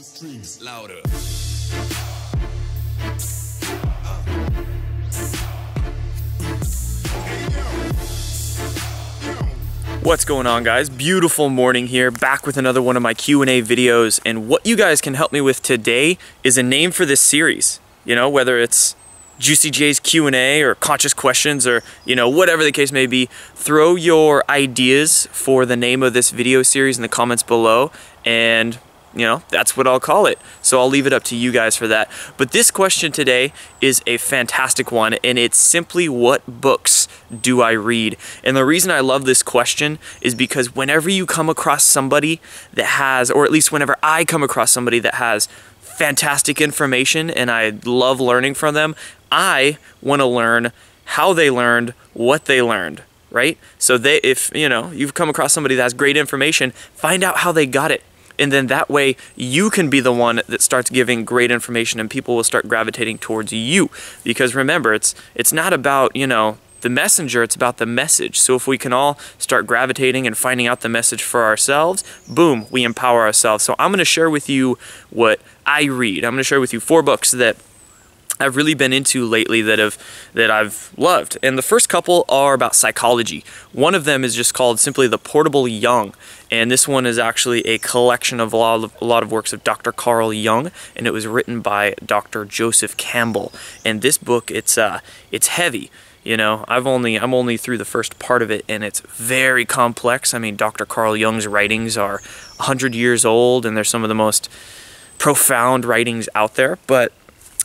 Streams louder. What's going on, guys? Beautiful morning here, back with another one of my Q&A videos, and what you guys can help me with today is a name for this series. You know, whether it's Juicy J's Q&A or Conscious Questions or, you know, whatever the case may be, throw your ideas for the name of this video series in the comments below, and you know, that's what I'll call it. So I'll leave it up to you guys for that. But this question today is a fantastic one, and it's simply, what books do I read? And the reason I love this question is because whenever you come across somebody that has, or at least whenever I come across somebody that has fantastic information and I love learning from them, I want to learn how they learned what they learned, right? So if you know, you've come across somebody that has great information, find out how they got it. And then that way you can be the one that starts giving great information, and people will start gravitating towards you. Because remember, it's not about, you know, the messenger, it's about the message. So if we can all start gravitating and finding out the message for ourselves, boom, we empower ourselves. So I'm going to share with you what I read. I'm going to share with you 4 books that I've really been into lately that I've loved. And the first couple are about psychology. One of them is just called simply The Portable Young. And this one is actually a collection of a lot of works of Dr. Carl Jung, and it was written by Dr. Joseph Campbell. And this book, it's heavy. You know, I'm only through the first part of it, and it's very complex. I mean, Dr. Carl Jung's writings are 100 years old, and they're some of the most profound writings out there, but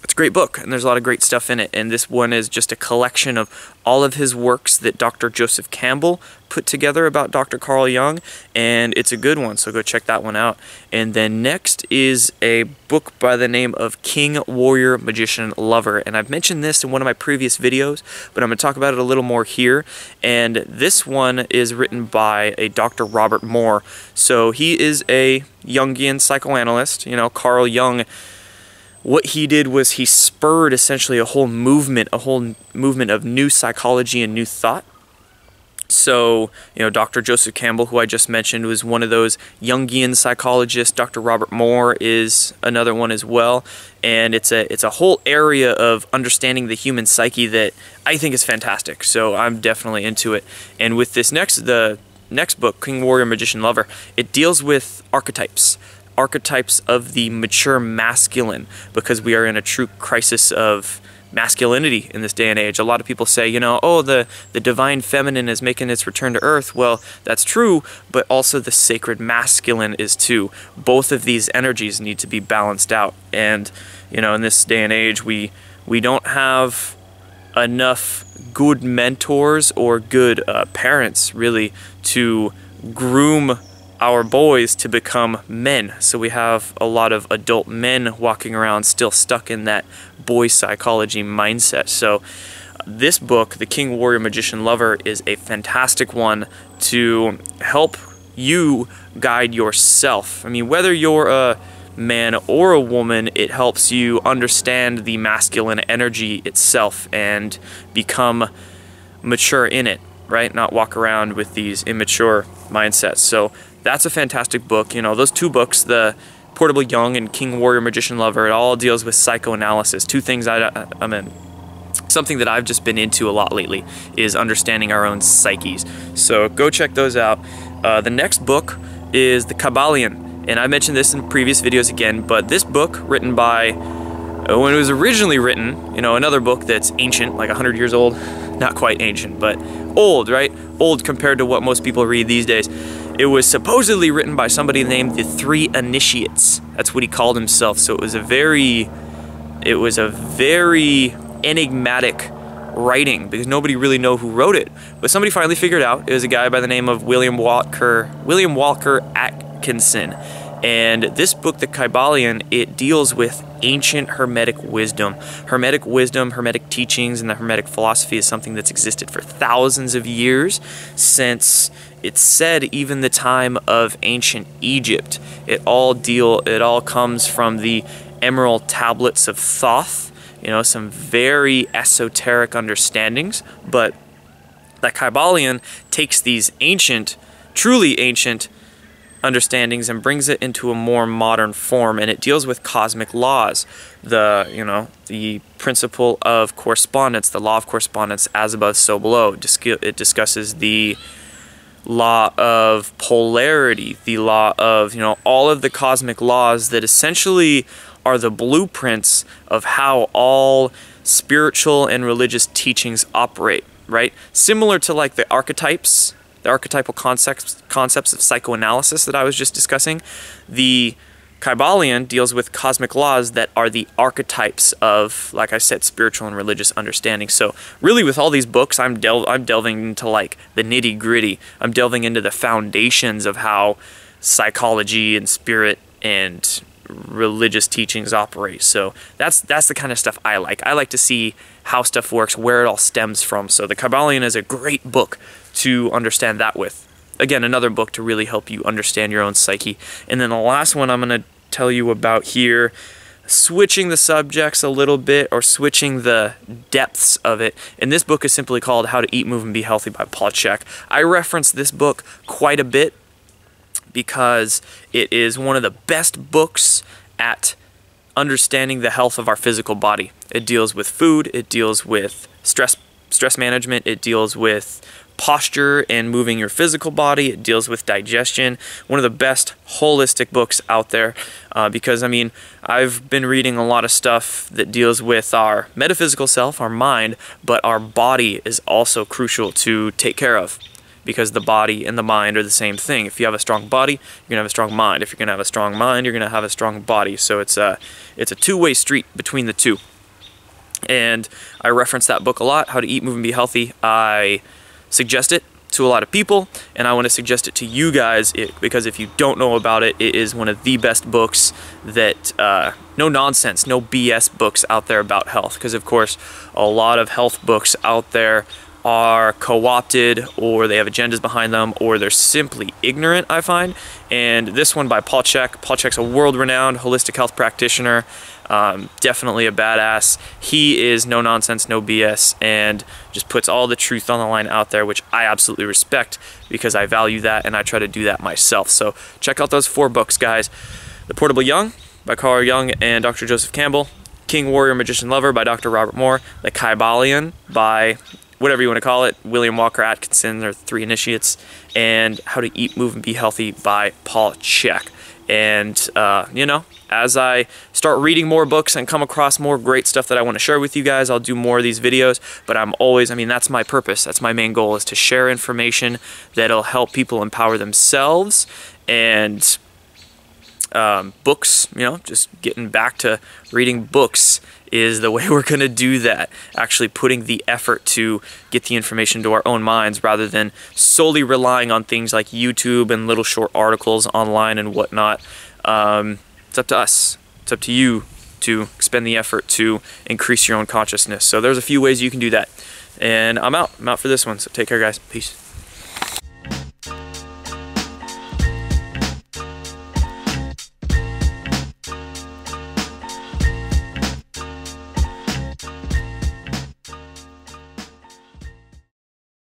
it's a great book, and there's a lot of great stuff in it. And this one is just a collection of all of his works that Dr. Joseph Campbell put together about Dr. Carl Jung, and it's a good one, so go check that one out. And then next is a book by the name of King, Warrior, Magician, Lover. And I've mentioned this in one of my previous videos, but I'm going to talk about it a little more here. And this one is written by a Dr. Robert Moore. So he is a Jungian psychoanalyst. You know, Carl Jung, what he did was he spurred essentially a whole movement of new psychology and new thought. So, you know, Dr. Joseph Campbell, who I just mentioned, was one of those Jungian psychologists. Dr. Robert Moore is another one as well. And it's a whole area of understanding the human psyche that I think is fantastic. So I'm definitely into it. And with this the next book, King, Warrior, Magician, Lover, it deals with archetypes of the mature masculine, because we are in a true crisis of masculinity in this day and age. A lot of people say, you know, oh, the divine feminine is making its return to earth. Well, that's true, but also the sacred masculine is too. Both of these energies need to be balanced out. And, you know, in this day and age, we don't have enough good mentors or good parents, really, to groom our boys to become men. So we have a lot of adult men walking around still stuck in that boy psychology mindset. So this book, The King, Warrior, Magician, Lover, is a fantastic one to help you guide yourself. I mean, whether you're a man or a woman, it helps you understand the masculine energy itself and become mature in it, right? Not walk around with these immature mindsets. So that's a fantastic book. You know, those 2 books, The Portable Young and King, Warrior, Magician, Lover, it all deals with psychoanalysis. 2 things something that I've just been into a lot lately is understanding our own psyches. So go check those out. The next book is The Kybalion, and I mentioned this in previous videos again, but this book, written by, when it was originally written, you know, another book that's ancient, like 100 years old, not quite ancient, but old, right? Old compared to what most people read these days. It was supposedly written by somebody named the 3 Initiates. That's what he called himself. So it was a very enigmatic writing, because nobody really knew who wrote it. But somebody finally figured out. It was a guy by the name of William Walker Atkinson. And this book, The Kybalion, it deals with ancient Hermetic wisdom. Hermetic teachings, and the Hermetic philosophy is something that's existed for thousands of years, since it's said even the time of ancient Egypt. It all comes from the Emerald Tablets of Thoth. You know, some very esoteric understandings, but the Kybalion takes these ancient, truly ancient understandings and brings it into a more modern form, and it deals with cosmic laws, the principle of correspondence, the law of correspondence, as above so below. It discusses the law of polarity, the law of all of the cosmic laws that essentially are the blueprints of how all spiritual and religious teachings operate, right? Similar to like the archetypes, the archetypal concepts of psychoanalysis that I was just discussing. The Kybalion deals with cosmic laws that are the archetypes of, like I said, spiritual and religious understanding. So really with all these books, I'm delving into like the nitty-gritty. I'm delving into the foundations of how psychology and spirit and religious teachings operate. So that's the kind of stuff I like. I like to see how stuff works, where it all stems from. So the Kybalion is a great book to understand that with. Again, another book to really help you understand your own psyche. And then the last one I'm going to tell you about here, switching the subjects a little bit, or switching the depths of it. And this book is simply called How to Eat, Move, and Be Healthy by Paul Chek. I reference this book quite a bit because it is one of the best books at understanding the health of our physical body. It deals with food, it deals with stress management, it deals with posture and moving your physical body, it deals with digestion. One of the best holistic books out there because, I mean, I've been reading a lot of stuff that deals with our metaphysical self, our mind, but our body is also crucial to take care of, because the body and the mind are the same thing. If you have a strong body, you're going to have a strong mind. If you're going to have a strong mind, you're going to have a strong body. So it's a two-way street between the two. And I reference that book a lot, How to Eat, Move, and Be Healthy. I suggest it to a lot of people, and I want to suggest it to you guys because if you don't know about it, it is one of the best books that, no nonsense, no BS books out there about health. Because of course, a lot of health books out there are co-opted, or they have agendas behind them, or they're simply ignorant, I find. And this one by Paul Chek. Paul Chek's a world-renowned holistic health practitioner, definitely a badass. He is no nonsense, no BS, and just puts all the truth on the line out there, which I absolutely respect because I value that and I try to do that myself. So check out those 4 books, guys. The Portable Young by Carl Jung and Dr. Joseph Campbell, King, Warrior, Magician, Lover by Dr. Robert Moore, The Kybalion by whatever you want to call it, William Walker Atkinson, or 3 Initiates, and How to Eat, Move, and Be Healthy by Paul Chek. And, as I start reading more books and come across more great stuff that I want to share with you guys, I'll do more of these videos. But I'm always, that's my purpose. That's my main goal, is to share information that'll help people empower themselves. And books, just getting back to reading books is the way we're going to do that. Actually putting the effort to get the information to our own minds rather than solely relying on things like YouTube and little short articles online and whatnot. It's up to us. It's up to you to expend the effort to increase your own consciousness. So there's a few ways you can do that. And I'm out. I'm out for this one. So take care, guys. Peace.